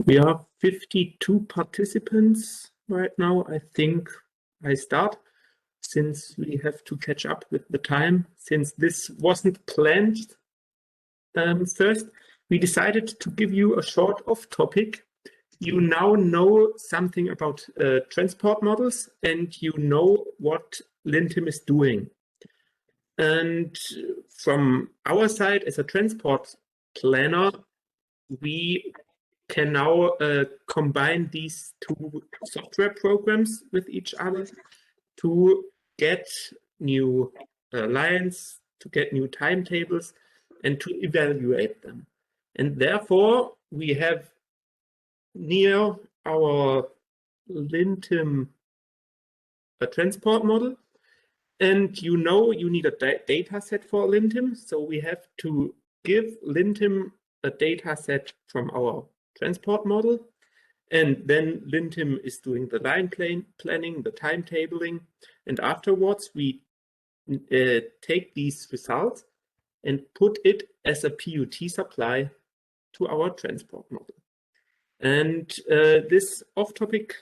We are 52 participants right now. I think I start since we have to catch up with the time. Since this wasn't planned first, we decided to give you a short off topic. You now know something about transport models and you know what LinTim is doing. And from our side as a transport planner, we can now combine these two software programs with each other to get new lines, to get new timetables, and to evaluate them. And therefore, we have near our LinTim transport model. And you know you need a data set for LinTim. So we have to give LinTim a data set from our transport model. And then LinTim is doing the line planning, the timetabling. And afterwards, we take these results and put it as a PUT supply to our transport model. And this off topic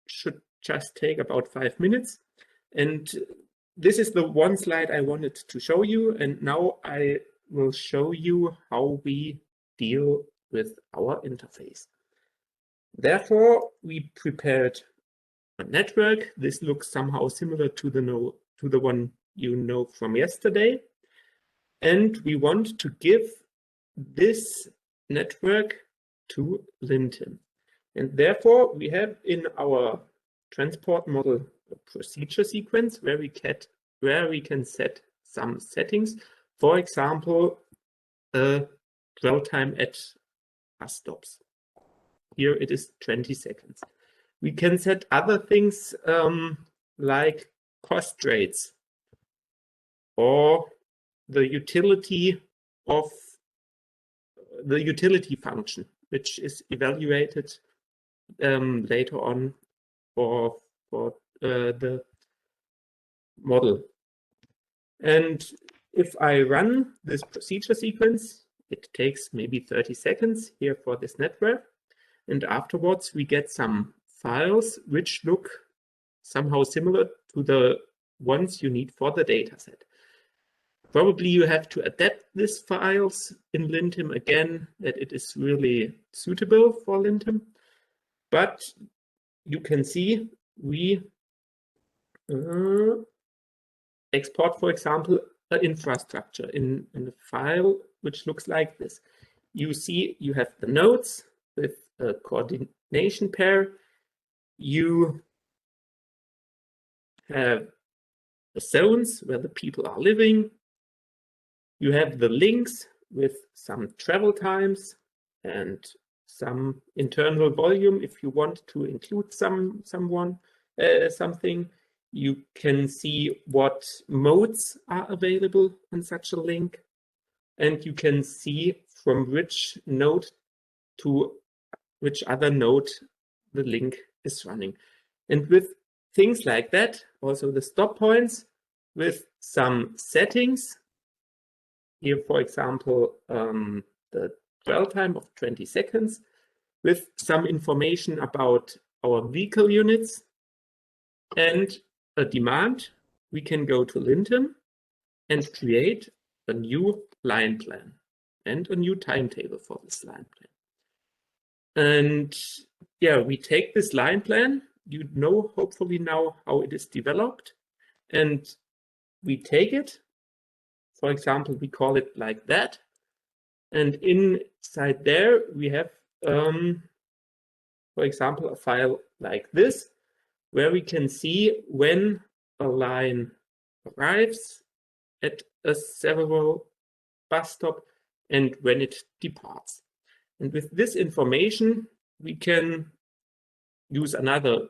should just take about 5 minutes. And this is the one slide I wanted to show you. And now I will show you how we deal with our interface. Therefore, we prepared a network. This looks somehow similar to the one you know from yesterday. And we want to give this network to LinTim. And therefore, we have in our transport model a procedure sequence where we can set some settings. For example, dwell time at bus stops. Here it is 20 seconds. We can set other things like cost rates or the utility of the utility function, which is evaluated later on for the model. And if I run this procedure sequence, it takes maybe 30 seconds here for this network. And afterwards, we get some files which look somehow similar to the ones you need for the dataset. Probably you have to adapt these files in LinTim again, that it is really suitable for LinTim. But you can see we export, for example, an infrastructure in a file which looks like this. You see you have the nodes with a coordination pair. You have the zones where the people are living. You have the links with some travel times and some internal volume if you want to include something. You can see what modes are available on such a link. And you can see from which node to which other node the link is running. And with things like that, also the stop points with some settings. Here, for example, the dwell time of 20 seconds with some information about our vehicle units and a demand, we can go to LinTim and create a new line plan and a new timetable for this line plan. And yeah, we take this line plan, you know hopefully now how it is developed, and we take it. For example, we call it like that. And inside there, we have, for example, a file like this, where we can see when a line arrives at a several bus stop and when it departs. And with this information, we can use another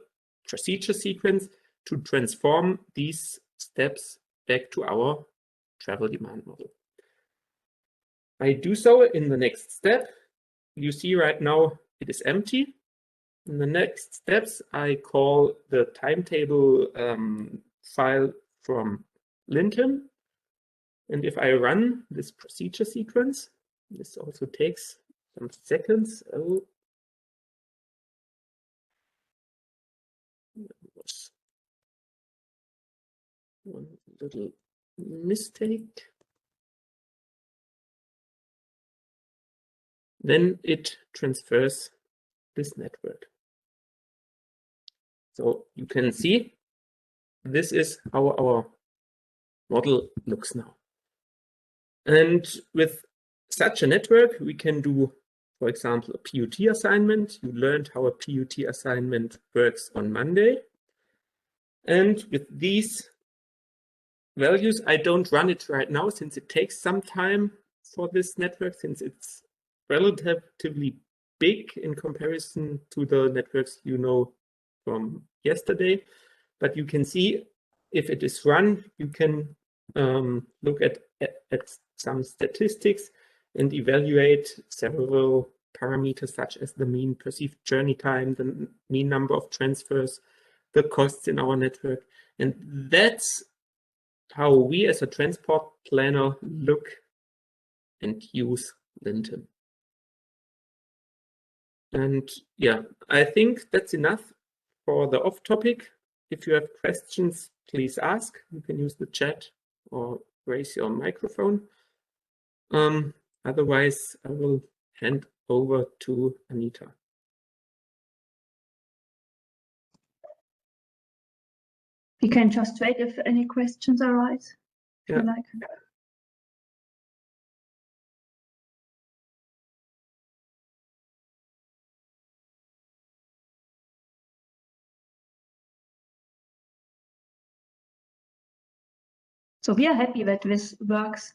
procedure sequence to transform these steps back to our travel demand model. I do so in the next step. You see right now it is empty. In the next steps, I call the timetable file from LinTim. And if I run this procedure sequence, this also takes some seconds. Oh, one little mistake. Then it transfers this network. So you can see this is how our model looks now. And with such a network, we can do, for example, a PUT assignment. You learned how a PUT assignment works on Monday. And with these values, I don't run it right now since it takes some time for this network, since it's relatively big in comparison to the networks you know from yesterday. But you can see if it is run, you can look at some statistics and evaluate several parameters such as the mean perceived journey time, the mean number of transfers, the costs in our network. And that's how we as a transport planner look and use LinTim. And yeah, I think that's enough for the off topic. If you have questions, please ask. You can use the chat or raise your microphone. Otherwise, I will hand over to Anita. We can just wait if any questions arise, if you like. So we are happy that this works,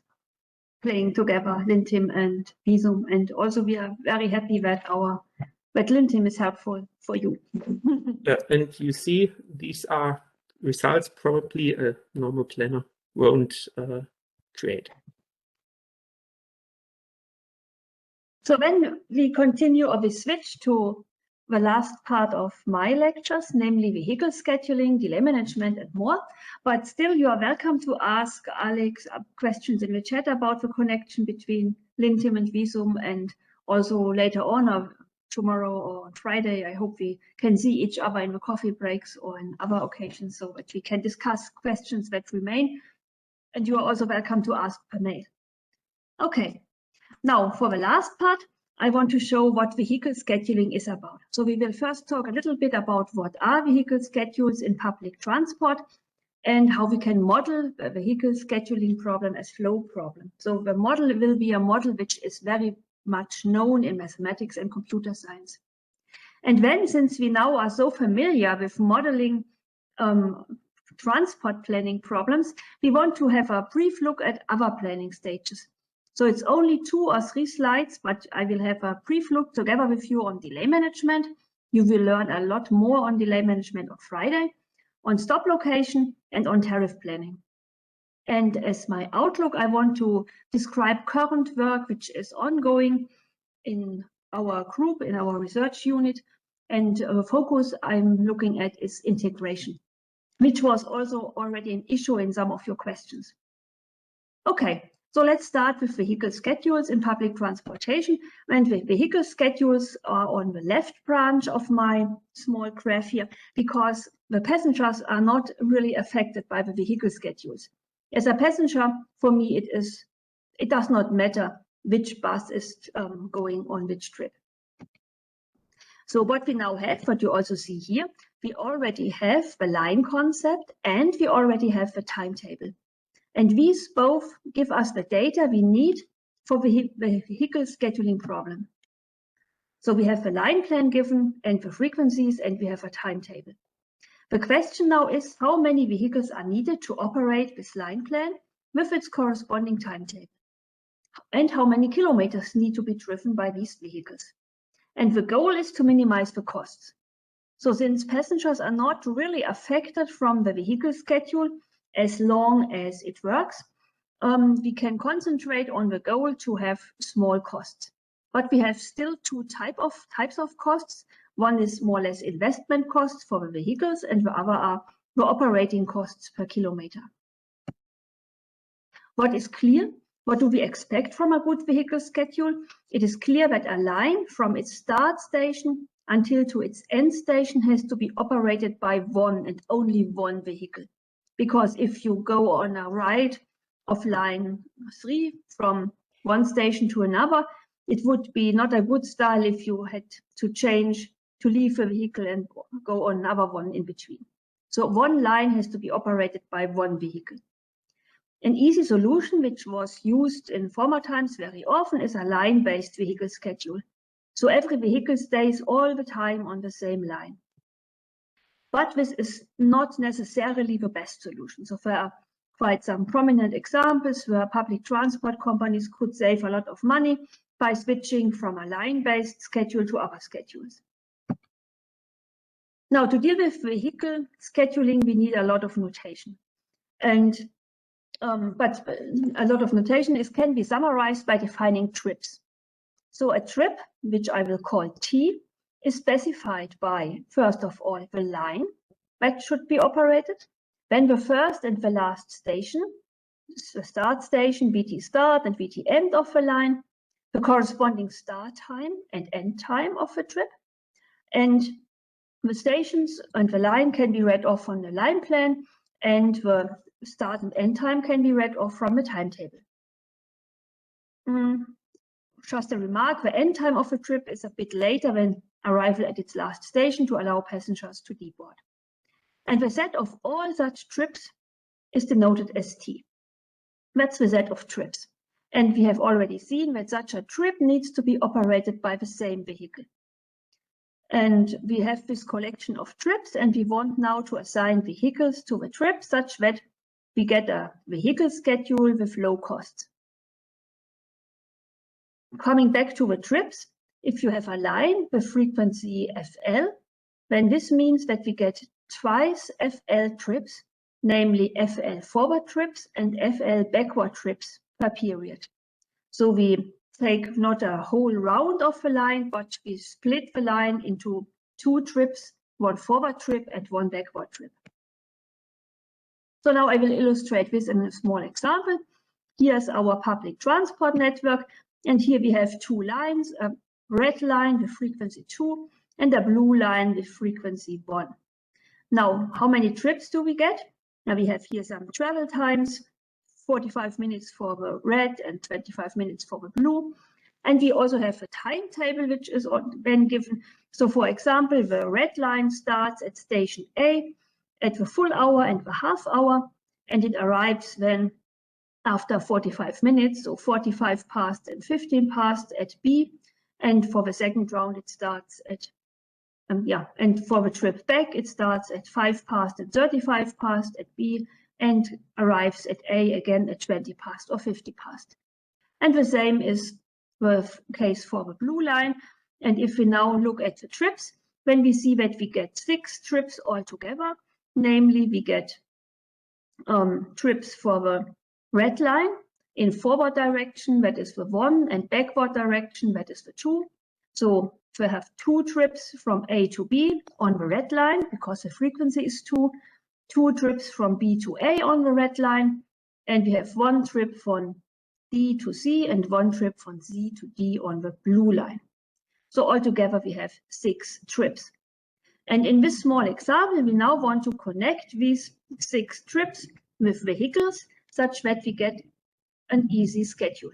playing together LinTim and Visum, and also we are very happy that LinTim is helpful for you. Yeah, and you see these are results probably a normal planner won't create. So when we continue or we switch to the last part of my lectures, namely vehicle scheduling, delay management, and more. But still, you are welcome to ask Alex questions in the chat about the connection between LinTim and Visum, and also later on, or tomorrow or on Friday, I hope we can see each other in the coffee breaks or in other occasions so that we can discuss questions that remain. And you are also welcome to ask per mail. Okay, now for the last part, I want to show what vehicle scheduling is about. So we will first talk a little bit about what are vehicle schedules in public transport and how we can model the vehicle scheduling problem as flow problem. So the model will be a model which is very much known in mathematics and computer science. And then, since we now are so familiar with modeling transport planning problems, we want to have a brief look at other planning stages. So it's only 2 or 3 slides, but I will have a brief look together with you on delay management. You will learn a lot more on delay management on Friday, on stop location, and on tariff planning. And as my outlook, I want to describe current work which is ongoing in our group, in our research unit. And the focus I'm looking at is integration, which was also already an issue in some of your questions. Okay. So let's start with vehicle schedules in public transportation. And the vehicle schedules are on the left branch of my small graph here, because the passengers are not really affected by the vehicle schedules. As a passenger, for me, it does not matter which bus is going on which trip. So what we now have, what you also see here, we already have the line concept and we already have the timetable. And these both give us the data we need for the vehicle scheduling problem. So we have a line plan given and the frequencies, and we have a timetable. The question now is how many vehicles are needed to operate this line plan with its corresponding timetable, and how many kilometers need to be driven by these vehicles. And the goal is to minimize the costs. So since passengers are not really affected from the vehicle schedule, as long as it works, we can concentrate on the goal to have small costs. But we have still 2 types of costs. One is more or less investment costs for the vehicles, and the other are the operating costs per kilometer. What is clear? What do we expect from a good vehicle schedule? It is clear that a line from its start station until to its end station has to be operated by one and only one vehicle. because if you go on a ride of line 3 from one station to another, it would be not a good style if you had to change, to leave a vehicle and go on another one in between. So one line has to be operated by one vehicle. An easy solution, which was used in former times very often, is a line-based vehicle schedule. So every vehicle stays all the time on the same line. But this is not necessarily the best solution. So there are quite some prominent examples where public transport companies could save a lot of money by switching from a line-based schedule to other schedules. Now, to deal with vehicle scheduling, we need a lot of notation. And but a lot of notation can be summarized by defining trips. So a trip, which I will call T, is specified by, first of all, the line that should be operated, then the first and the last station, the start station, VT start and VT end of the line, the corresponding start time and end time of the trip, and the stations and the line can be read off on the line plan, and the start and end time can be read off from the timetable. Just a remark, the end time of the trip is a bit later than arrival at its last station to allow passengers to deboard. And the set of all such trips is denoted as T. That's the set of trips. And we have already seen that such a trip needs to be operated by the same vehicle. And we have this collection of trips, and we want now to assign vehicles to the trip such that we get a vehicle schedule with low costs. Coming back to the trips, if you have a line with frequency FL, then this means that we get twice FL trips, namely FL forward trips and FL backward trips per period. So we take not a whole round of the line, but we split the line into 2 trips, 1 forward trip and 1 backward trip. So now I will illustrate this in a small example. Here's our public transport network, and here we have 2 lines, a red line with frequency 2 and a blue line with frequency 1. Now, how many trips do we get? Now we have here some travel times, 45 minutes for the red and 25 minutes for the blue. And we also have a timetable, which is then given. So for example, the red line starts at station A at the full hour and the half hour, and it arrives then after 45 minutes, so 45 past and 15 past at B. And for the second round, it starts at, and for the trip back, it starts at 5 past and 35 past at B and arrives at A again at 20 past or 50 past. And the same is the case for the blue line. And if we now look at the trips, then we see that we get 6 trips altogether. Namely, we get trips for the red line in forward direction, that is the 1, and backward direction, that is the 2. So we have 2 trips from A to B on the red line because the frequency is 2, 2 trips from B to A on the red line, and we have 1 trip from D to C and 1 trip from C to D on the blue line. So altogether we have 6 trips. And in this small example, we now want to connect these 6 trips with vehicles such that we get an easy schedule.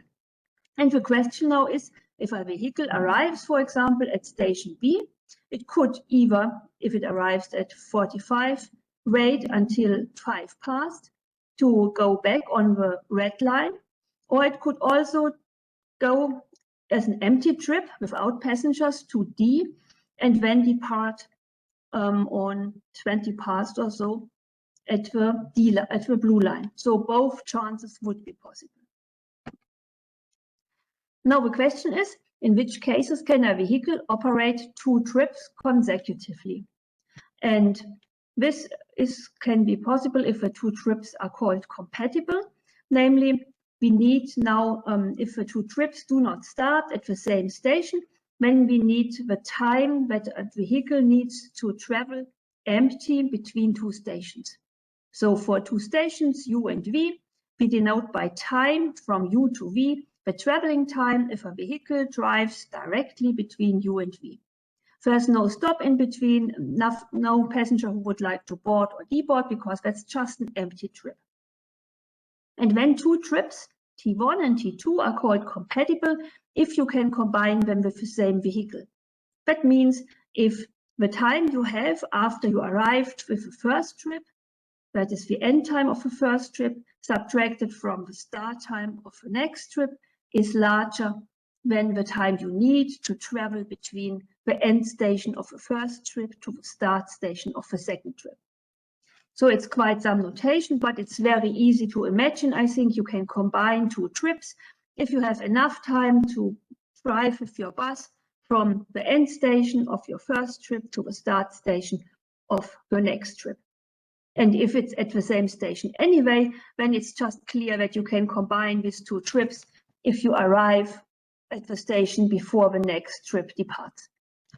And the question now is, if a vehicle arrives, for example, at station B, it could either, if it arrives at 45, wait until 5 past to go back on the red line, or it could also go as an empty trip without passengers to D and then depart on 20 past or so at the blue line. So both chances would be possible. Now the question is, in which cases can a vehicle operate 2 trips consecutively? And this can be possible if the 2 trips are called compatible. Namely, we need now, if the 2 trips do not start at the same station, then we need the time that a vehicle needs to travel empty between 2 stations. So for 2 stations, U and V, we denote by time from U to V the traveling time if a vehicle drives directly between U and V. There's no stop in between, no passenger who would like to board or deboard, because that's just an empty trip. And when two trips, T1 and T2, are called compatible if you can combine them with the same vehicle. That means if the time you have after you arrived with the first trip, that is the end time of the first trip, subtracted from the start time of the next trip, is larger than the time you need to travel between the end station of the first trip to the start station of the second trip. So it's quite some notation, but it's very easy to imagine. I think you can combine two trips if you have enough time to drive with your bus from the end station of your first trip to the start station of your next trip. And if it's at the same station anyway, then it's just clear that you can combine these two trips if you arrive at the station before the next trip departs.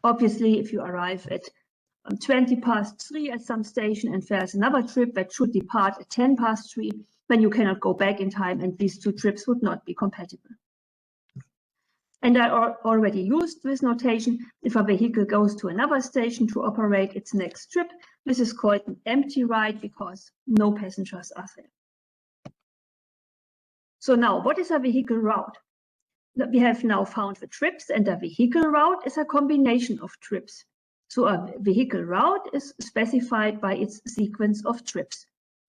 Obviously, if you arrive at 20 past 3 at some station and there's another trip that should depart at 10 past 3, then you cannot go back in time and these two trips would not be compatible. And I already used this notation. If a vehicle goes to another station to operate its next trip, this is called an empty ride because no passengers are there. So now, what is a vehicle route? We have now found the trips, and a vehicle route is a combination of trips. So a vehicle route is specified by its sequence of trips.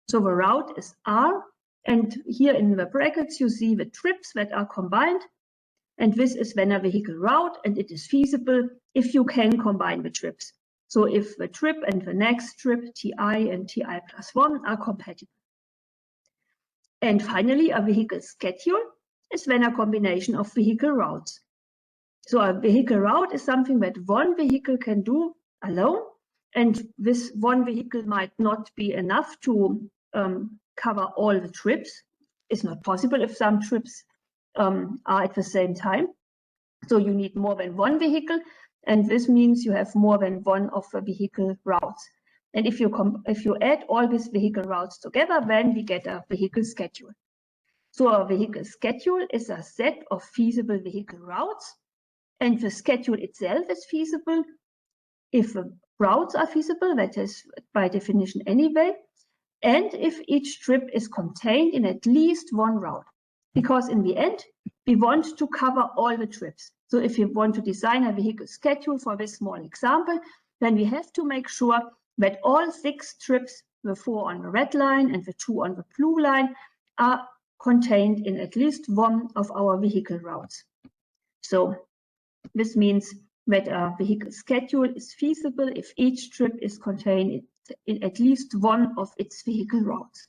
So the route is R, and here in the brackets you see the trips that are combined. And this is then a vehicle route, and it is feasible if you can combine the trips. So if the trip and the next trip, Ti and Ti plus 1, are compatible. And finally, a vehicle schedule is then a combination of vehicle routes. So a vehicle route is something that one vehicle can do alone, and this one vehicle might not be enough to cover all the trips. It's not possible if some trips are at the same time. So you need more than one vehicle, and this means you have more than one of the vehicle routes. And if you add all these vehicle routes together, then we get a vehicle schedule. So a vehicle schedule is a set of feasible vehicle routes, and the schedule itself is feasible if the routes are feasible, that is by definition anyway, and if each trip is contained in at least one route. Because in the end, we want to cover all the trips. So if you want to design a vehicle schedule for this small example, then we have to make sure that all 6 trips, the 4 on the red line and the 2 on the blue line, are contained in at least one of our vehicle routes. So this means that a vehicle schedule is feasible if each trip is contained in at least one of its vehicle routes.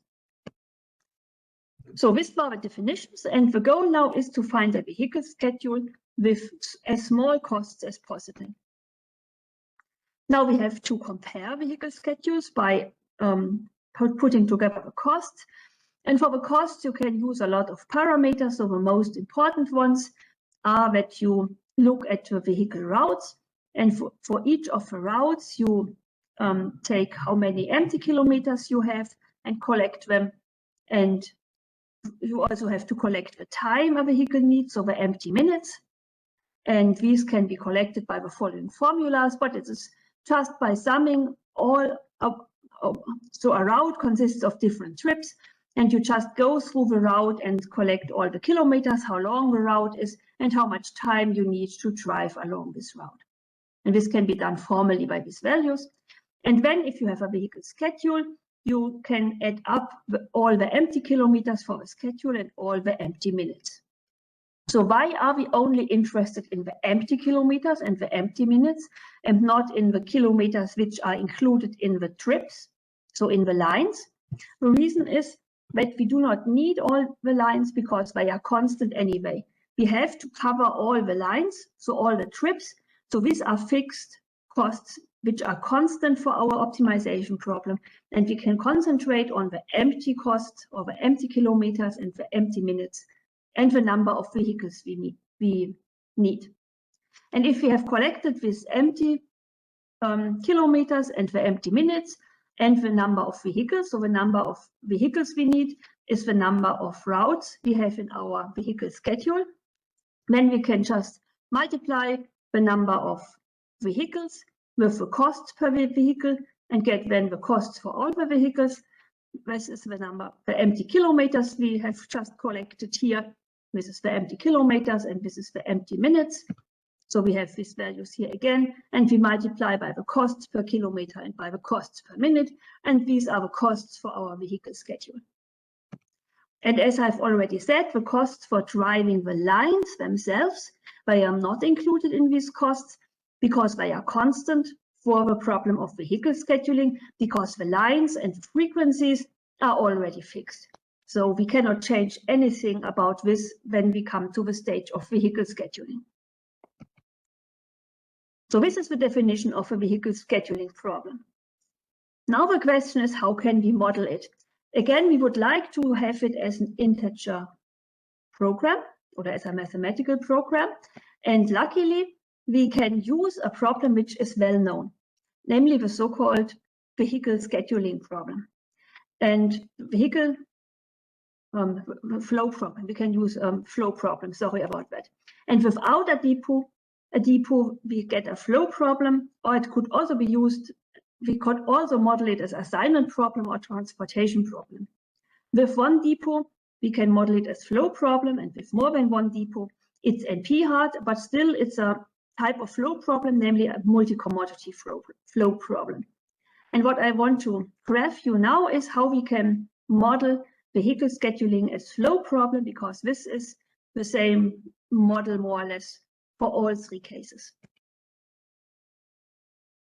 So these are the definitions, and the goal now is to find a vehicle schedule with as small costs as possible. Now we have to compare vehicle schedules by putting together the costs. And for the costs, you can use a lot of parameters. So the most important ones are that you look at the vehicle routes, and for each of the routes, you take how many empty kilometers you have and collect them. And you also have to collect the time a vehicle needs, so the empty minutes. And these can be collected by the following formulas, but it is just by summing all of, so a route consists of different trips, and you just go through the route and collect all the kilometers, how long the route is, and how much time you need to drive along this route. And this can be done formally by these values. And then if you have a vehicle schedule, you can add up all the empty kilometers for the schedule and all the empty minutes. So why are we only interested in the empty kilometers and the empty minutes and not in the kilometers which are included in the trips, so in the lines? The reason is that we do not need all the lines because they are constant anyway. We have to cover all the lines, so all the trips. So these are fixed costs which are constant for our optimization problem, and we can concentrate on the empty costs or the empty kilometers and the empty minutes and the number of vehicles we need. And if we have collected these empty kilometers and the empty minutes and the number of vehicles, so the number of vehicles we need is the number of routes we have in our vehicle schedule, then we can just multiply the number of vehicles with the costs per vehicle and get then the costs for all the vehicles. This is the number, the empty kilometers we have just collected here. This is the empty kilometers and this is the empty minutes. So we have these values here again, and we multiply by the costs per kilometer and by the costs per minute. And these are the costs for our vehicle schedule. And as I've already said, the costs for driving the lines themselves, they are not included in these costs because they are constant for the problem of vehicle scheduling, because the lines and frequencies are already fixed. So we cannot change anything about this when we come to the stage of vehicle scheduling. So this is the definition of a vehicle scheduling problem. Now the question is, how can we model it? Again, we would like to have it as an integer program or as a mathematical program. And luckily, we can use a problem which is well known, namely the so-called vehicle scheduling problem. And vehicle flow problem, we can use flow problem, sorry about that. And without a depot, we get a flow problem, or it could also be used, we could also model it as assignment problem or transportation problem. With one depot, we can model it as flow problem, and with more than one depot, it's NP hard, but still it's a type of flow problem, namely a multi-commodity flow problem. And what I want to graph you now is how we can model vehicle scheduling as flow problem, because this is the same model more or less for all three cases.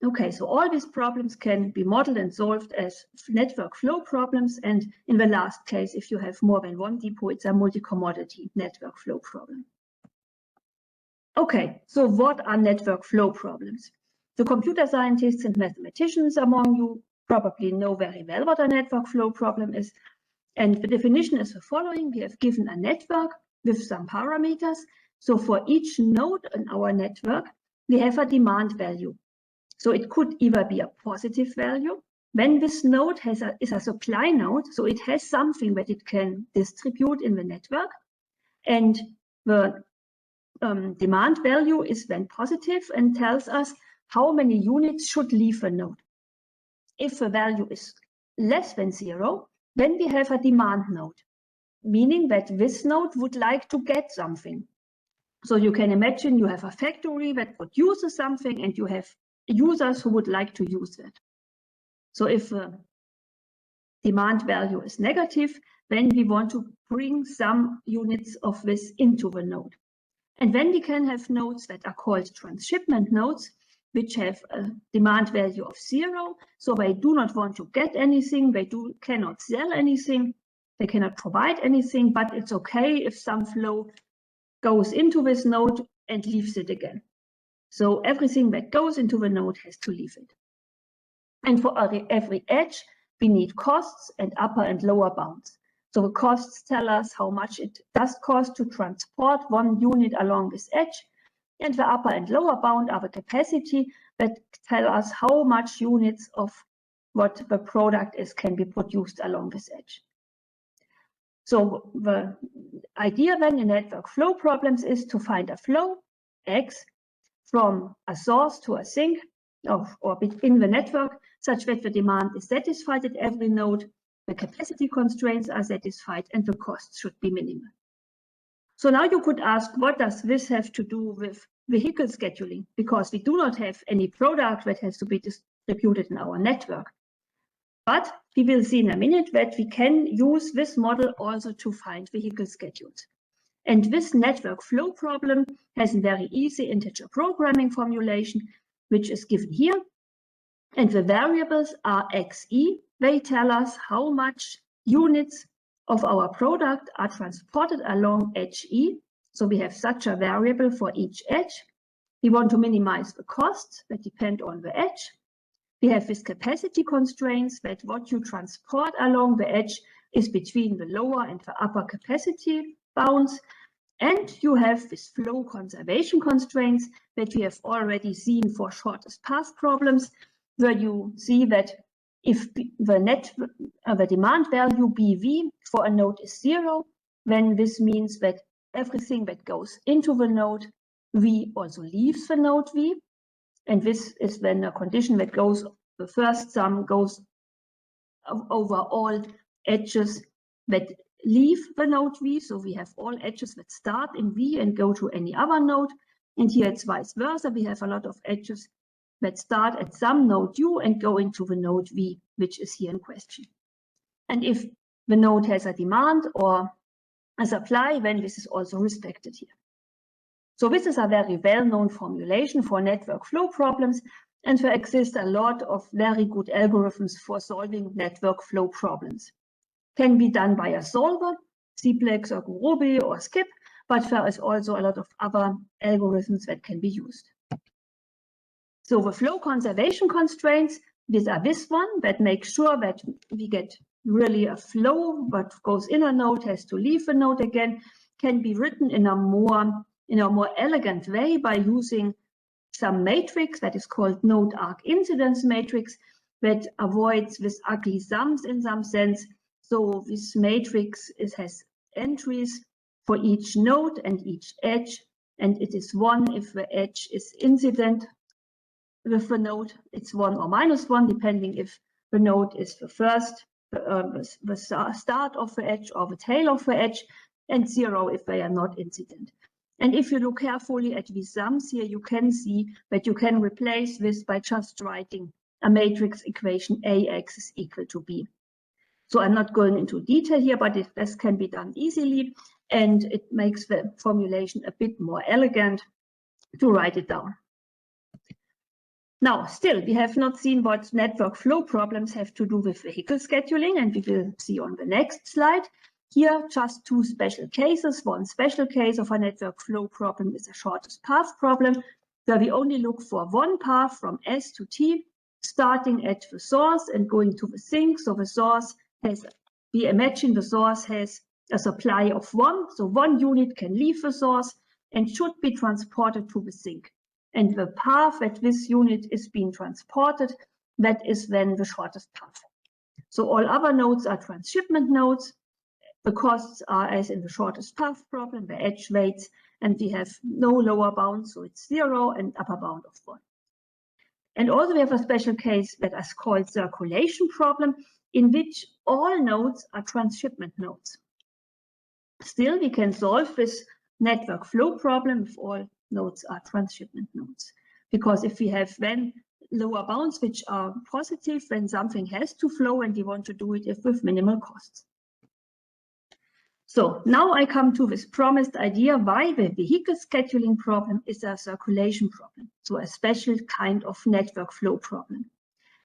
Okay, so all these problems can be modeled and solved as network flow problems. And in the last case, if you have more than one depot, it's a multi-commodity network flow problem. Okay, so what are network flow problems? The computer scientists and mathematicians among you probably know very well what a network flow problem is. And the definition is the following. We have given a network with some parameters. So for each node in our network, we have a demand value. So it could either be a positive value when this node is a supply node, so it has something that it can distribute in the network, and the demand value is then positive and tells us how many units should leave the node. If the value is less than 0, then we have a demand node, meaning that this node would like to get something. So you can imagine you have a factory that produces something and you have users who would like to use that. So if the demand value is negative, then we want to bring some units of this into the node. And then we can have nodes that are called transshipment nodes, which have a demand value of 0. So they do not want to get anything, they cannot sell anything, they cannot provide anything, but it's okay if some flow goes into this node and leaves it again. So everything that goes into the node has to leave it. And for every edge, we need costs and upper and lower bounds. So the costs tell us how much it does cost to transport one unit along this edge. And the upper and lower bound are the capacity that tell us how much units of what the product is can be produced along this edge. So the idea then in network flow problems is to find a flow, X, from a source to a sink or in the network, such that the demand is satisfied at every node, the capacity constraints are satisfied, and the costs should be minimal. So now you could ask, what does this have to do with vehicle scheduling? Because we do not have any product that has to be distributed in our network. But we will see in a minute that we can use this model also to find vehicle schedules. And this network flow problem has a very easy integer programming formulation, which is given here. And the variables are XE. They tell us how much units of our product are transported along edge E. So we have such a variable for each edge. We want to minimize the costs that depend on the edge. We have this capacity constraints that what you transport along the edge is between the lower and the upper capacity bounds. And you have this flow conservation constraints that we have already seen for shortest path problems, where you see that if the demand value BV for a node is 0, then this means that everything that goes into the node V also leaves the node V. And this is when a condition that goes, the first sum goes over all edges that leave the node V. So we have all edges that start in V and go to any other node. And here it's vice versa. We have a lot of edges that start at some node U and go into the node V, which is here in question. And if the node has a demand or a supply, then this is also respected here. So this is a very well-known formulation for network flow problems, and there exist a lot of very good algorithms for solving network flow problems. Can be done by a solver, Cplex or Gurobi or Skip, but there is also a lot of other algorithms that can be used. So the flow conservation constraints, these are this one that makes sure that we get really a flow, what goes in a node has to leave a node again, can be written in a more elegant way by using some matrix that is called node arc incidence matrix that avoids this ugly sums in some sense. So this matrix has entries for each node and each edge, and it is 1 if the edge is incident with the node. It's 1 or -1 depending if the node is the first, the start of the edge or the tail of the edge, and 0 if they are not incident. And if you look carefully at these sums here, you can see that you can replace this by just writing a matrix equation AX is equal to B. So I'm not going into detail here, but this can be done easily, and it makes the formulation a bit more elegant to write it down. Now, still, we have not seen what network flow problems have to do with vehicle scheduling, and we will see on the next slide. Here, just two special cases. One special case of a network flow problem is a shortest path problem, where we only look for one path from S to T, starting at the source and going to the sink. So the source has, we imagine the source has a supply of 1, so 1 unit can leave the source and should be transported to the sink. And the path that this unit is being transported, that is then the shortest path. So all other nodes are transshipment nodes. The costs are as in the shortest path problem, the edge weights, and we have no lower bound, so it's 0 and upper bound of 1. And also we have a special case that is called circulation problem, in which all nodes are transshipment nodes. Still, we can solve this network flow problem if all nodes are transshipment nodes. Because if we have then lower bounds which are positive, then something has to flow and we want to do it with minimal costs. So now I come to this promised idea why the vehicle scheduling problem is a circulation problem, so a special kind of network flow problem.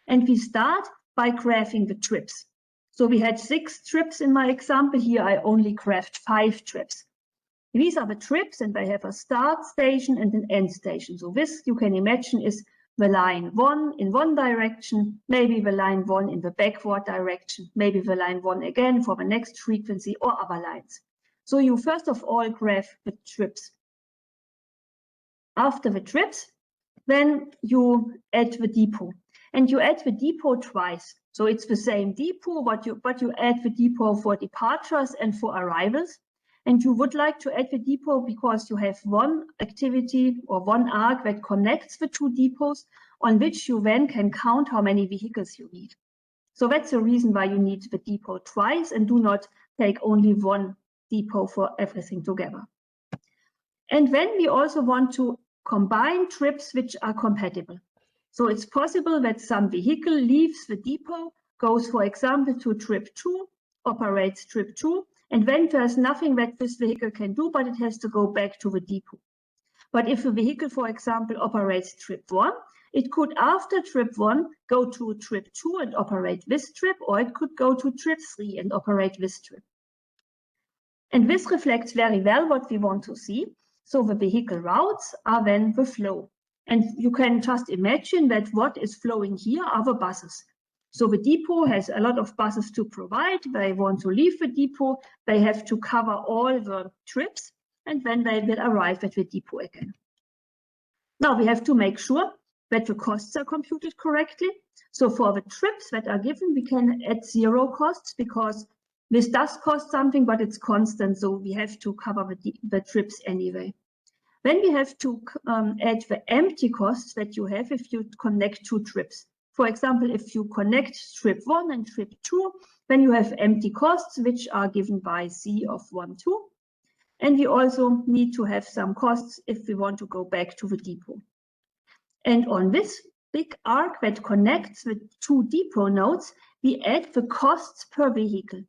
And we start by graphing the trips. So we had 6 trips in my example. Here I only graphed 5 trips. These are the trips, and they have a start station and an end station. So this, you can imagine, is the line 1 in one direction, maybe the line 1 in the backward direction, maybe the line 1 again for the next frequency, or other lines. So you first of all graph the trips. After the trips, then you add the depot. And you add the depot twice. So it's the same depot, but you add the depot for departures and for arrivals. And you would like to add the depot because you have one activity or one arc that connects the 2 depots, on which you then can count how many vehicles you need. So that's the reason why you need the depot twice and do not take only one depot for everything together. And then we also want to combine trips which are compatible. So it's possible that some vehicle leaves the depot, goes, for example, to trip 2, operates trip 2, and then there's nothing that this vehicle can do, but it has to go back to the depot. But if a vehicle, for example, operates trip 1, it could, after trip 1, go to trip 2 and operate this trip, or it could go to trip 3 and operate this trip. And this reflects very well what we want to see. So the vehicle routes are then the flow. And you can just imagine that what is flowing here are the buses. So the depot has a lot of buses to provide. They want to leave the depot. They have to cover all the trips, and then they will arrive at the depot again. Now we have to make sure that the costs are computed correctly. So for the trips that are given, we can add 0 costs because this does cost something, but it's constant. So we have to cover the trips anyway. When we have to add the empty costs that you have if you connect two trips. For example, if you connect trip 1 and trip 2, then you have empty costs, which are given by C of 1, 2. And we also need to have some costs if we want to go back to the depot. And on this big arc that connects the two depot nodes, we add the costs per vehicle.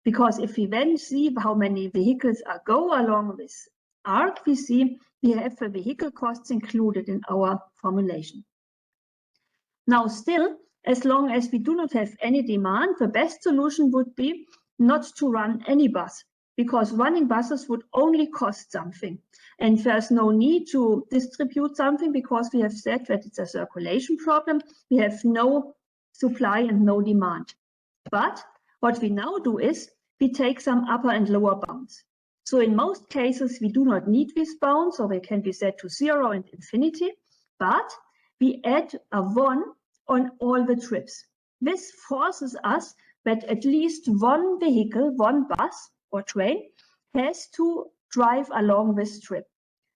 Because if we then see how many vehicles go along this arc, we see we have the vehicle costs included in our formulation. Now still, as long as we do not have any demand, the best solution would be not to run any bus, because running buses would only cost something. And there's no need to distribute something because we have said that it's a circulation problem. We have no supply and no demand. But what we now do is we take some upper and lower bounds. So in most cases, we do not need these bounds, or they can be set to 0 and infinity, but we add a 1 on all the trips. This forces us that at least one vehicle, one bus or train, has to drive along this trip.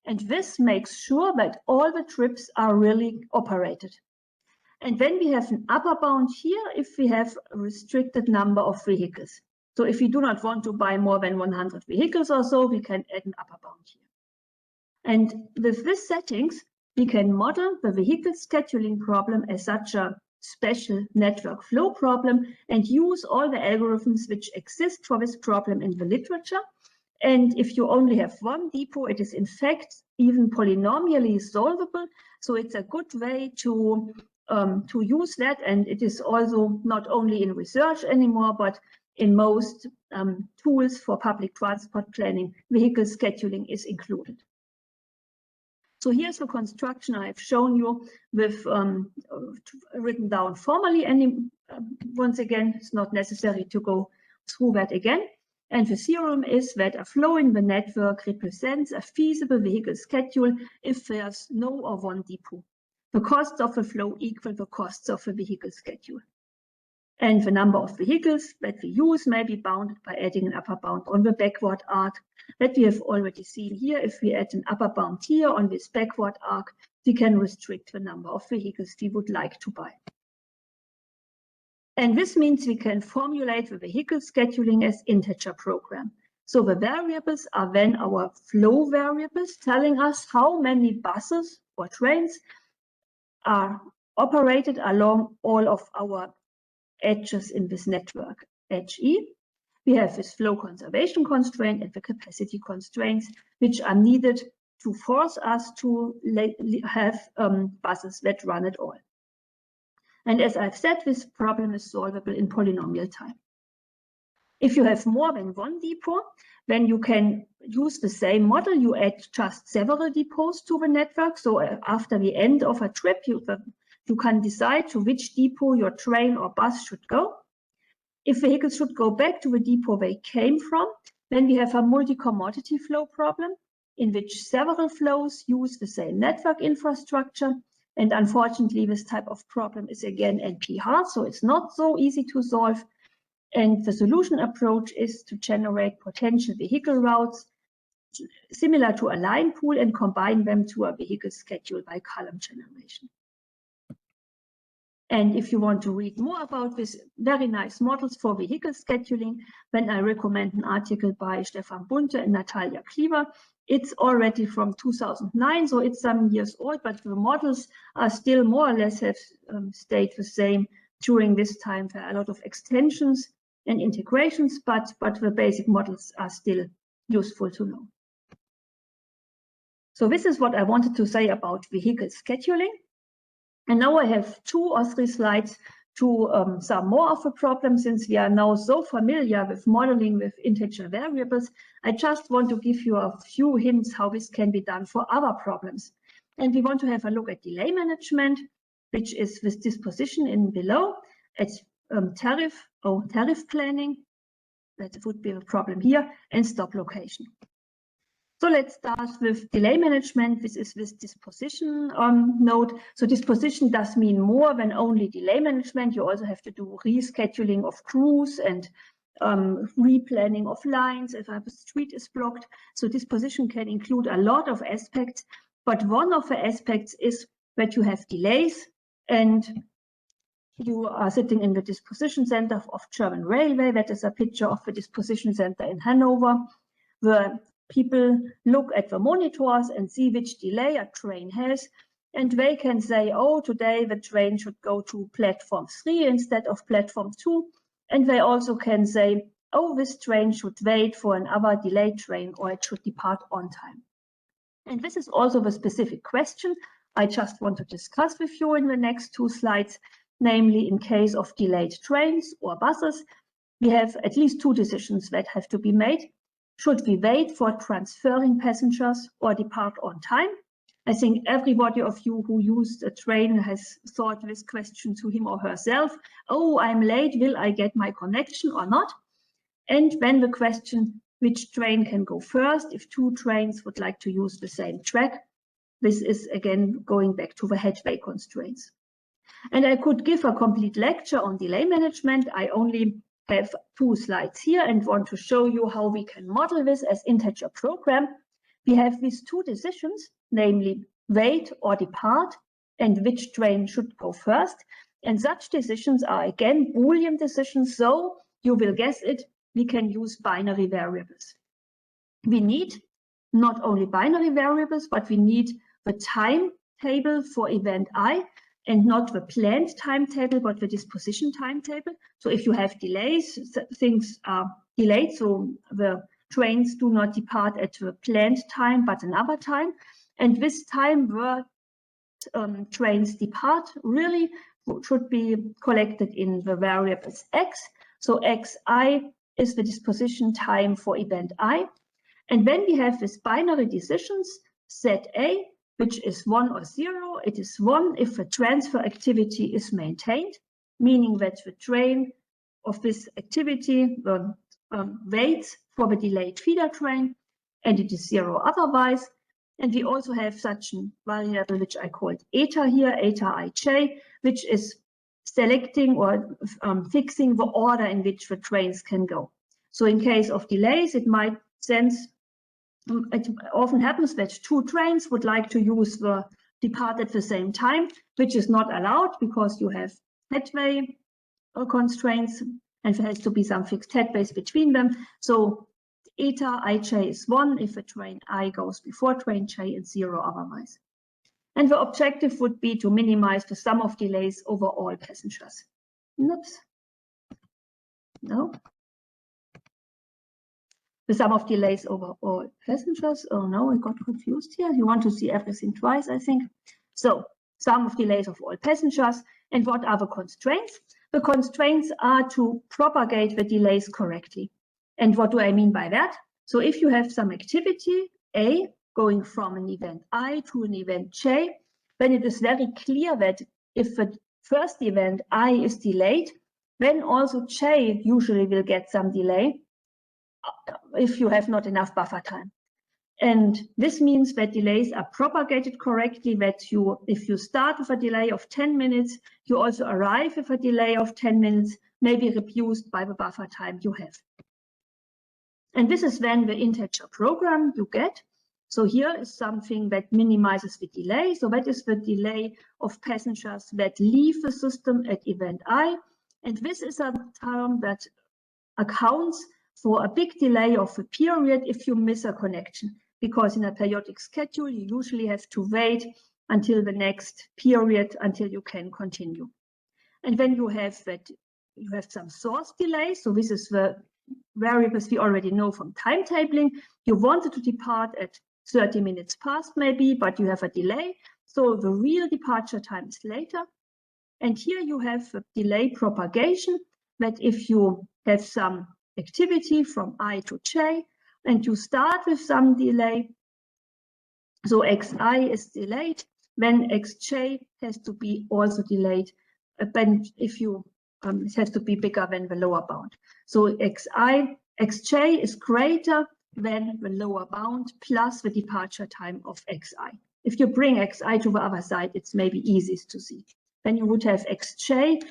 And this makes sure that all the trips are really operated. And then we have an upper bound here if we have a restricted number of vehicles. So if we do not want to buy more than 100 vehicles or so, we can add an upper bound here. And with these settings, we can model the vehicle scheduling problem as such a special network flow problem and use all the algorithms which exist for this problem in the literature. And if you only have one depot, it is in fact even polynomially solvable. So it's a good way to use that. And it is also not only in research anymore, but in most tools for public transport planning, vehicle scheduling is included. So here's the construction I've shown you with written down formally. And once again, it's not necessary to go through that again. And the theorem is that a flow in the network represents a feasible vehicle schedule if there's no or one depot. The costs of the flow equal the costs of the vehicle schedule. And the number of vehicles that we use may be bounded by adding an upper bound on the backward arc that we have already seen here. If we add an upper bound here on this backward arc, we can restrict the number of vehicles we would like to buy. And this means we can formulate the vehicle scheduling as integer program. So the variables are then our flow variables telling us how many buses or trains are operated along all of our edges in this network, HE. We have this flow conservation constraint and the capacity constraints, which are needed to force us to have buses that run at all. And as I've said, this problem is solvable in polynomial time. If you have more than one depot, then you can use the same model. You add just several depots to the network. So after the end of a trip, you can decide to which depot your train or bus should go. If vehicles should go back to the depot they came from, then we have a multi-commodity flow problem in which several flows use the same network infrastructure. And unfortunately, this type of problem is again NP hard, so it's not so easy to solve. And the solution approach is to generate potential vehicle routes similar to a line pool and combine them to a vehicle schedule by column generation. And if you want to read more about this very nice models for vehicle scheduling, then I recommend an article by Stefan Bunte and Natalia Cleaver. It's already from 2009, so it's some years old, but the models are still more or less have stayed the same during this time. There are a lot of extensions and integrations, but the basic models are still useful to know. So this is what I wanted to say about vehicle scheduling. And now I have 2 or 3 slides to some more of the problem. Since we are now so familiar with modeling with integer variables, I just want to give you a few hints how this can be done for other problems. And we want to have a look at delay management, which is with disposition in below, at tariff planning, that would be a problem here, and stop location. So let's start with delay management. This is this disposition node. So disposition does mean more than only delay management. You also have to do rescheduling of crews and replanning of lines, if a street is blocked. So disposition can include a lot of aspects, but one of the aspects is that you have delays and you are sitting in the disposition center of German Railway. That is a picture of the disposition center in Hanover, where people look at the monitors and see which delay a train has. And they can say, oh, today the train should go to platform 3 instead of platform 2. And they also can say, oh, this train should wait for another delayed train, or it should depart on time. And this is also the specific question I just want to discuss with you in the next 2 slides. Namely, in case of delayed trains or buses, we have at least 2 decisions that have to be made. Should we wait for transferring passengers or depart on time? I think everybody of you who used a train has thought this question to him or herself. Oh, I'm late, will I get my connection or not? And then the question, which train can go first if 2 trains would like to use the same track? This is again going back to the headway constraints. And I could give a complete lecture on delay management. I only have 2 slides here and want to show you how we can model this as integer program. We have these 2 decisions, namely wait or depart, and which train should go first. And such decisions are again Boolean decisions, so you will guess it, we can use binary variables. We need not only binary variables, but we need the timetable for event I, and not the planned timetable, but the disposition timetable. So if you have delays, things are delayed, so the trains do not depart at the planned time, but another time. And this time where trains depart really should be collected in the variables x. So xi is the disposition time for event I. And then we have these binary decisions, set A, which is 1 or 0. It is 1 if the transfer activity is maintained, meaning that the train of this activity waits for the delayed feeder train, and it is 0 otherwise. And we also have such a variable which I called eta here, eta ij, which is selecting or fixing the order in which the trains can go. So in case of delays, it might sense. It often happens that 2 trains would like to use the depart at the same time, which is not allowed because you have headway constraints and there has to be some fixed headways between them. So eta ij is 1 if a train I goes before train j and 0 otherwise. And the objective would be to minimize the sum of delays over all passengers. Oops. No. The sum of delays over all passengers. Oh no, I got confused here. You want to see everything twice, I think. So, sum of delays of all passengers. And what are the constraints? The constraints are to propagate the delays correctly. And what do I mean by that? So if you have some activity, A, going from an event I to an event J, then it is very clear that if the first event I is delayed, then also J usually will get some delay if you have not enough buffer time. And this means that delays are propagated correctly, that if you start with a delay of 10 minutes, you also arrive with a delay of 10 minutes, maybe reduced by the buffer time you have. And this is then the integer program you get. So here is something that minimizes the delay. So that is the delay of passengers that leave the system at event I. And this is a term that accounts for a big delay of a period if you miss a connection, because in a periodic schedule, you usually have to wait until the next period until you can continue. And then you have some source delay. So this is the variables we already know from timetabling. You wanted to depart at 30 minutes past maybe, but you have a delay. So the real departure time is later. And here you have a delay propagation, that if you have some activity from I to J, and you start with some delay, so xi is delayed, then xj has to be also delayed. Then if you it has to be bigger than the lower bound. So xj is greater than the lower bound plus the departure time of xi. If you bring xi to the other side, it's maybe easiest to see. Then you would have xj.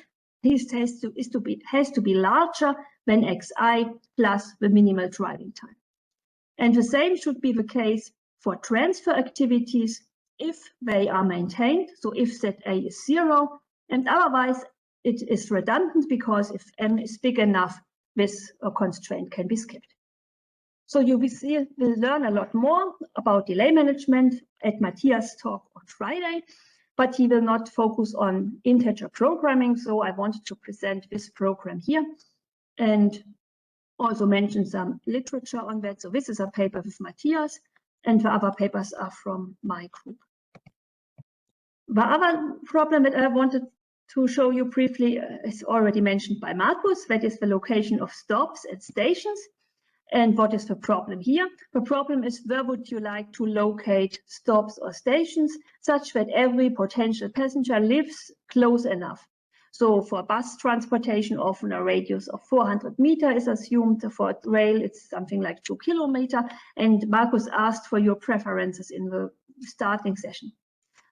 This has to be larger when xi plus the minimal driving time. And the same should be the case for transfer activities if they are maintained. So if ZA is 0, and otherwise it is redundant because if m is big enough, this constraint can be skipped. So you will learn a lot more about delay management at Matthias' talk on Friday, but he will not focus on integer programming. So I wanted to present this program here and also mention some literature on that. So this is a paper with Matthias, and the other papers are from my group. The other problem that I wanted to show you briefly is already mentioned by Markus. That is the location of stops at stations. And what is the problem here? The problem is, where would you like to locate stops or stations such that every potential passenger lives close enough? So for bus transportation, often a radius of 400 meters is assumed. For rail, it's something like 2 kilometers. And Markus asked for your preferences in the starting session.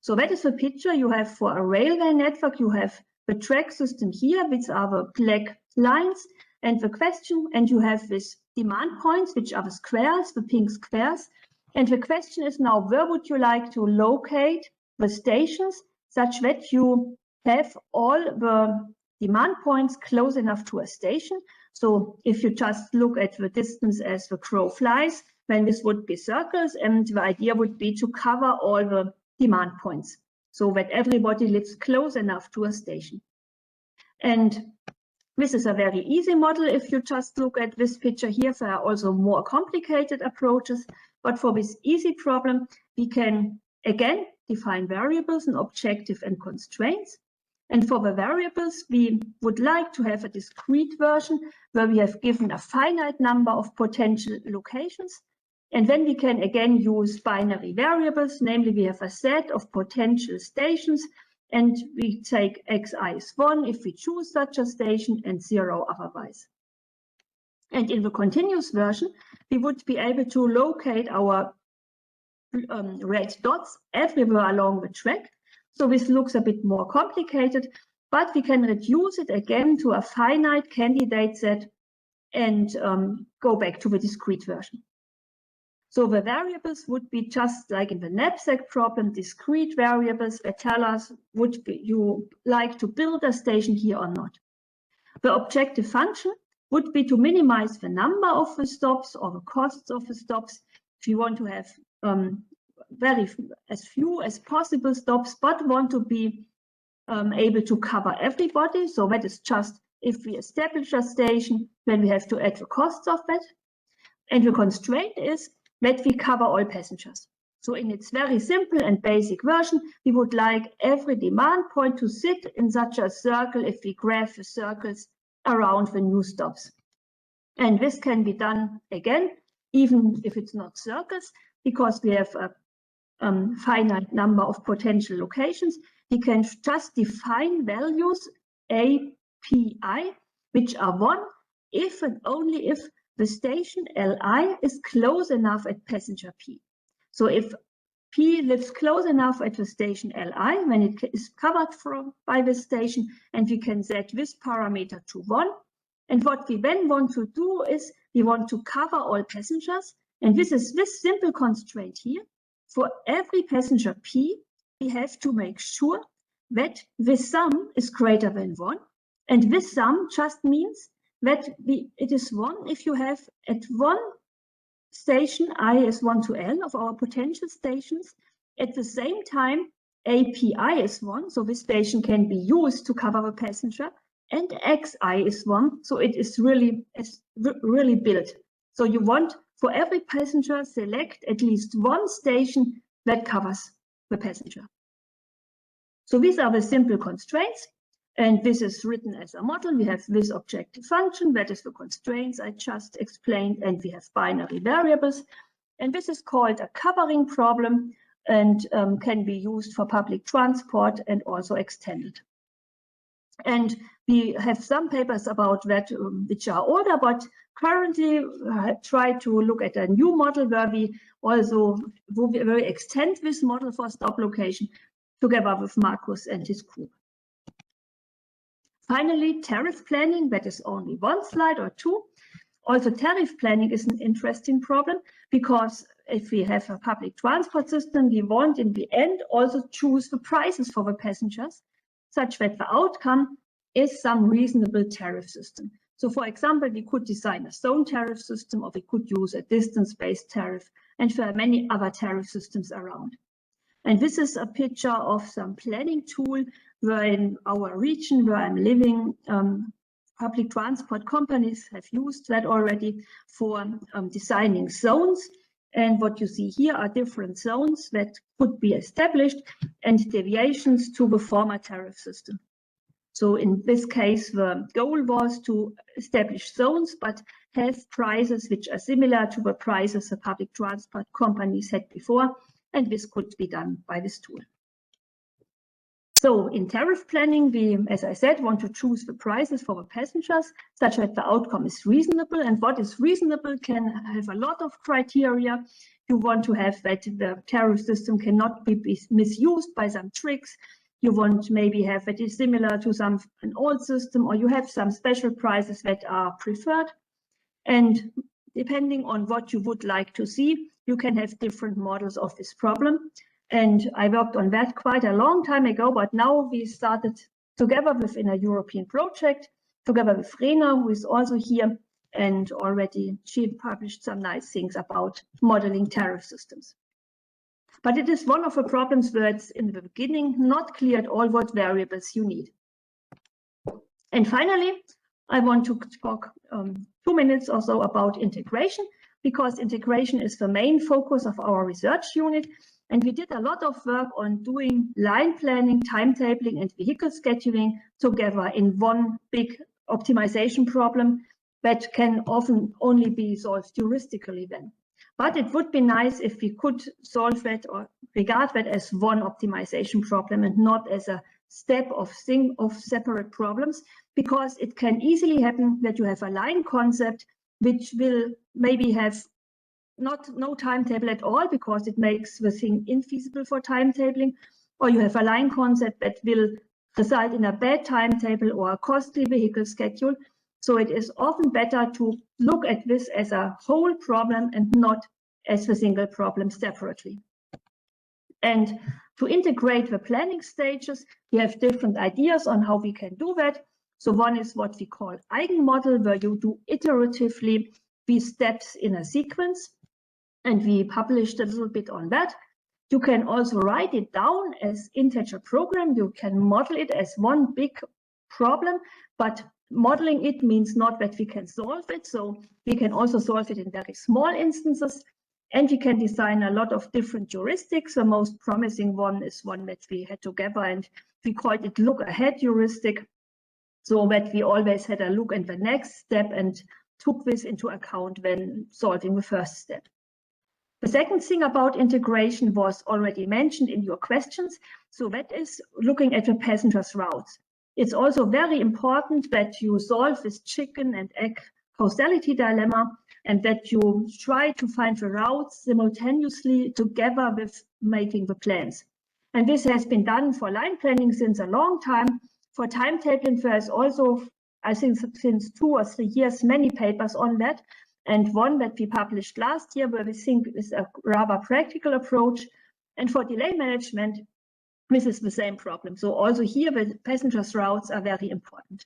So that is the picture you have for a railway network. You have the track system here, which are the black lines, and the question, and you have this demand points, which are the squares, the pink squares. And the question is now, where would you like to locate the stations such that you have all the demand points close enough to a station? So if you just look at the distance as the crow flies, then this would be circles, and the idea would be to cover all the demand points so that everybody lives close enough to a station. And this is a very easy model. If you just look at this picture here, there are also more complicated approaches. But for this easy problem, we can again define variables and objective and constraints. And for the variables, we would like to have a discrete version where we have given a finite number of potential locations. And then we can again use binary variables, namely we have a set of potential stations, and we take xi is 1 if we choose such a station and 0 otherwise. And in the continuous version, we would be able to locate our red dots everywhere along the track. So this looks a bit more complicated, but we can reduce it again to a finite candidate set and go back to the discrete version. So the variables would be just like in the knapsack problem, discrete variables that tell us would you like to build a station here or not. The objective function would be to minimize the number of the stops or the costs of the stops. If you want to have as few as possible stops, but want to be able to cover everybody. So that is just if we establish a station, then we have to add the costs of that. And the constraint is that we cover all passengers. So in its very simple and basic version, we would like every demand point to sit in such a circle if we graph the circles around the new stops. And this can be done again, even if it's not circles, because we have a finite number of potential locations. We can just define values API, which are 1 if and only if the station Li is close enough at passenger P. So if P lives close enough at the station Li, when it is covered by the station, and we can set this parameter to 1. And what we then want to do is we want to cover all passengers. And this is this simple constraint here. For every passenger P, we have to make sure that the sum is greater than 1. And this sum just means that it is 1 if you have at one station I is 1 to L of our potential stations. At the same time, API is 1, so this station can be used to cover the passenger, and XI is 1, so it is really built. So you want for every passenger select at least one station that covers the passenger. So these are the simple constraints. And this is written as a model. We have this objective function, that is the constraints I just explained, and we have binary variables. And this is called a covering problem and can be used for public transport and also extended. And we have some papers about that which are older, but currently try to look at a new model where we also will extend this model for stop location together with Markus and his group. Finally, tariff planning, that is only one slide or two. Also, tariff planning is an interesting problem because if we have a public transport system, we want in the end also choose the prices for the passengers, such that the outcome is some reasonable tariff system. So, for example, we could design a zone tariff system, or we could use a distance-based tariff, and there are many other tariff systems around. And this is a picture of some planning tool where in our region where I'm living, public transport companies have used that already for designing zones. And what you see here are different zones that could be established and deviations to the former tariff system. So in this case, the goal was to establish zones, but have prices which are similar to the prices the public transport companies had before. And this could be done by this tool. So in tariff planning, we, as I said, want to choose the prices for the passengers such that the outcome is reasonable. And what is reasonable can have a lot of criteria. You want to have that the tariff system cannot be misused by some tricks. You want to maybe have it is similar to an old system, or you have some special prices that are preferred. And depending on what you would like to see, you can have different models of this problem. And I worked on that quite a long time ago, but now we started together within a European project, together with Rena, who is also here, and already she published some nice things about modeling tariff systems. But it is one of the problems where it's in the beginning not clear at all what variables you need. And finally, I want to talk 2 minutes or so about integration, because integration is the main focus of our research unit. And we did a lot of work on doing line planning, timetabling, and vehicle scheduling together in one big optimization problem that can often only be solved heuristically then. But it would be nice if we could solve that or regard that as one optimization problem and not as a step of separate problems, because it can easily happen that you have a line concept which will maybe have no timetable at all because it makes the thing infeasible for timetabling, or you have a line concept that will result in a bad timetable or a costly vehicle schedule. So it is often better to look at this as a whole problem and not as a single problem separately. And to integrate the planning stages, we have different ideas on how we can do that. So one is what we call eigenmodel, where you do iteratively these steps in a sequence. And we published a little bit on that. You can also write it down as integer program. You can model it as one big problem, but modeling it means not that we can solve it. So we can also solve it in very small instances. And we can design a lot of different heuristics. The most promising one is one that we had together, and we called it look ahead heuristic. So that we always had a look at the next step and took this into account when solving the first step. The second thing about integration was already mentioned in your questions. So that is looking at the passengers' routes. It's also very important that you solve this chicken and egg causality dilemma, and that you try to find the routes simultaneously together with making the plans. And this has been done for line planning since a long time. For timetabling, there is also, I think, since 2 or 3 years, many papers on that. And one that we published last year, where we think is a rather practical approach. And for delay management, this is the same problem. So also here, the passengers' routes are very important.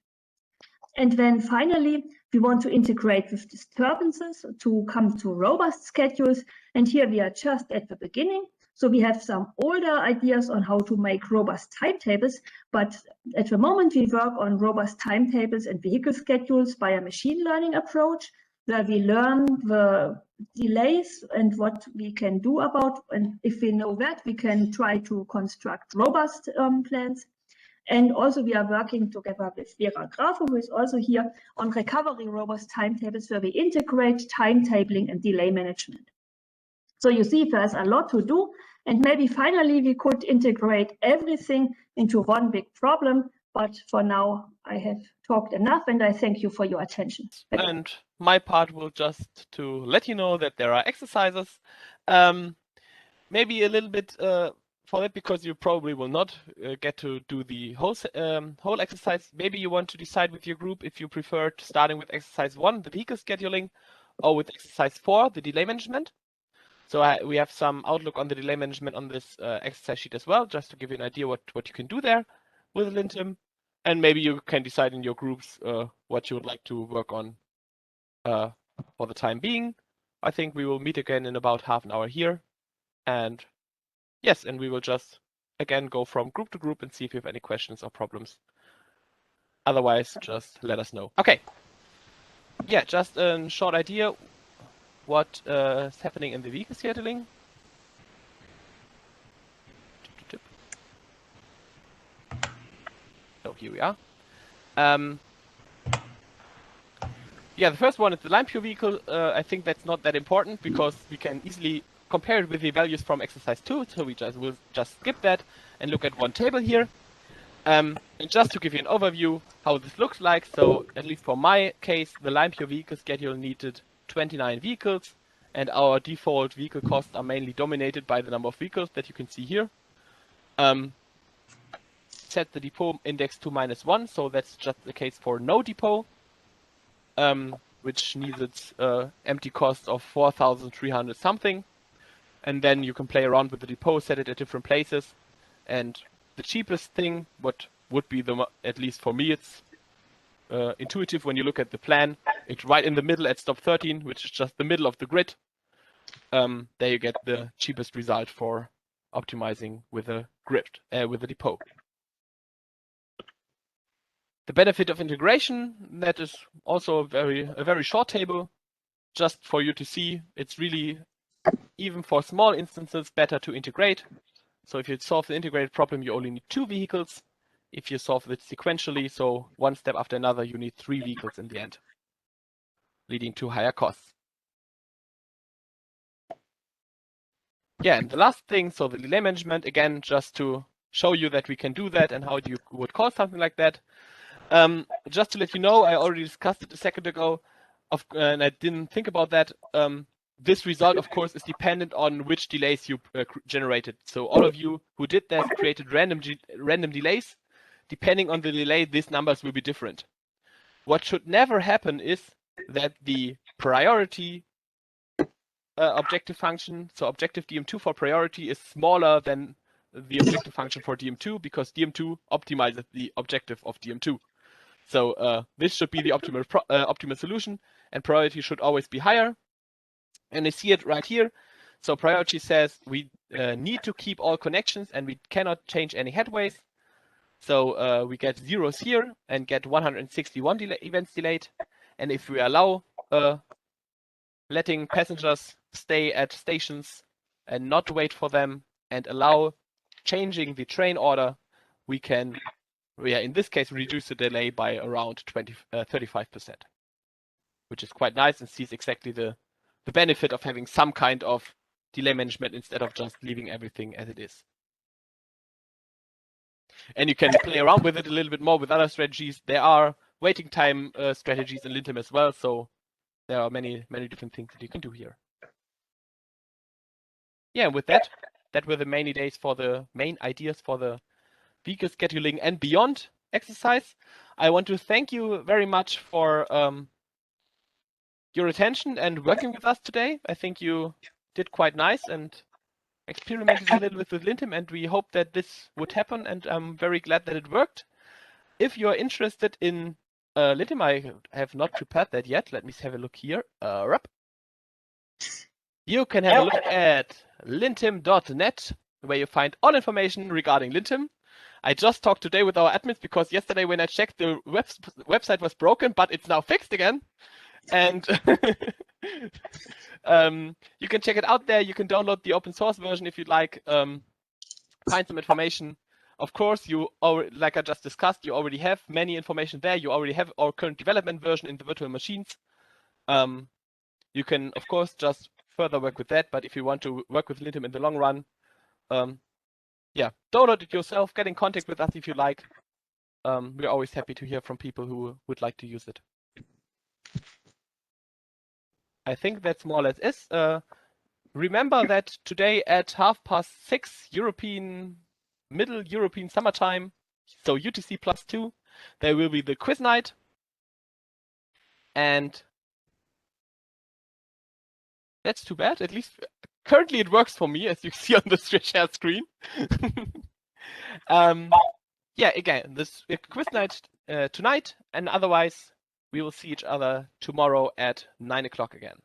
And then finally, we want to integrate with disturbances to come to robust schedules. And here we are just at the beginning. So we have some older ideas on how to make robust timetables, but at the moment we work on robust timetables and vehicle schedules by a machine learning approach, where we learn the delays and what we can do about, and if we know that, we can try to construct robust plans. And also we are working together with Vera Grafo, who is also here, on recovery robust timetables, where we integrate timetabling and delay management. So you see there's a lot to do, and maybe finally we could integrate everything into one big problem. But for now, I have talked enough, and I thank you for your attention. And my part will just to let you know that there are exercises. Maybe a little bit for it because you probably will not get to do the whole exercise. Maybe you want to decide with your group if you prefer starting with exercise 1, the vehicle scheduling, or with exercise 4, the delay management. So we have some outlook on the delay management on this exercise sheet as well, just to give you an idea what you can do there with LinTim. And maybe you can decide in your groups what you would like to work on for the time being. I think we will meet again in about half an hour here. And yes, and we will just, again, go from group to group and see if you have any questions or problems. Otherwise, just let us know. Okay. Yeah, just a short idea what is happening in the vehicle scheduling. So here we are. Yeah, the first one is the LinTim vehicle. I think that's not that important because we can easily compare it with the values from exercise 2. So we'll just skip that and look at one table here. And just to give you an overview how this looks like, so at least for my case, the LinTim vehicle schedule needed 29 vehicles, and our default vehicle costs are mainly dominated by the number of vehicles that you can see here. Set the depot index to -1, so that's just the case for no depot, which needs its empty cost of 4,300 something. And then you can play around with the depot, set it at different places. And the cheapest thing, what would be at least for me, it's intuitive when you look at the plan. It's right in the middle at stop 13, which is just the middle of the grid. There you get the cheapest result for optimizing with a grid, with a depot. The benefit of integration, that is also a very short table, just for you to see. It's really, even for small instances, better to integrate. So if you solve the integrated problem, you only need 2 vehicles. If you solve it sequentially, so one step after another, you need 3 vehicles in the end, leading to higher costs. Yeah, and the last thing, so the delay management, again, just to show you that we can do that and how you would call something like that. Just to let you know, I already discussed it a second ago, and I didn't think about that. This result, of course, is dependent on which delays you generated. So all of you who did that created random delays. Depending on the delay, these numbers will be different. What should never happen is that the priority objective function, so objective DM2 for priority, is smaller than the objective function for DM2 because DM2 optimizes the objective of DM2. So this should be the optimal solution, and priority should always be higher. And I see it right here. So priority says we need to keep all connections and we cannot change any headways. So we get zeros here and get 161 events delayed. And if we allow letting passengers stay at stations and not wait for them and allow changing the train order, we can, in this case, reduce the delay by around 35%, which is quite nice and sees exactly the benefit of having some kind of delay management instead of just leaving everything as it is. And you can play around with it a little bit more with other strategies. There are waiting time strategies in LinTim as well, so there are many different things that you can do here. Yeah, with that were the main ideas for the vehicle scheduling and beyond exercise. I want to thank you very much for your attention and working with us today. I think you did quite nice and experimented a little bit with LinTim, and we hope that this would happen, and I'm very glad that it worked. If you're interested in LinTim, I have not prepared that yet. Let me have a look here. You can have a look at lintim.net, where you find all information regarding LinTim. I just talked today with our admins because yesterday when I checked, the website was broken, but it's now fixed again. And you can check it out there. You can download the open source version if you'd like. Find some information. Of course, like I just discussed, you already have many information there. You already have our current development version in the virtual machines. You can, of course, just further work with that. But if you want to work with LinTim in the long run, yeah, download it yourself. Get in contact with us if you like. We're always happy to hear from people who would like to use it. I think that's more or less it. remember that today at 6:30 Middle European summertime, so UTC +2, there will be the quiz night. And that's too bad. At least currently it works for me, as you see on the share screen. Yeah, again, this quiz night tonight, and otherwise we will see each other tomorrow at 9 o'clock again.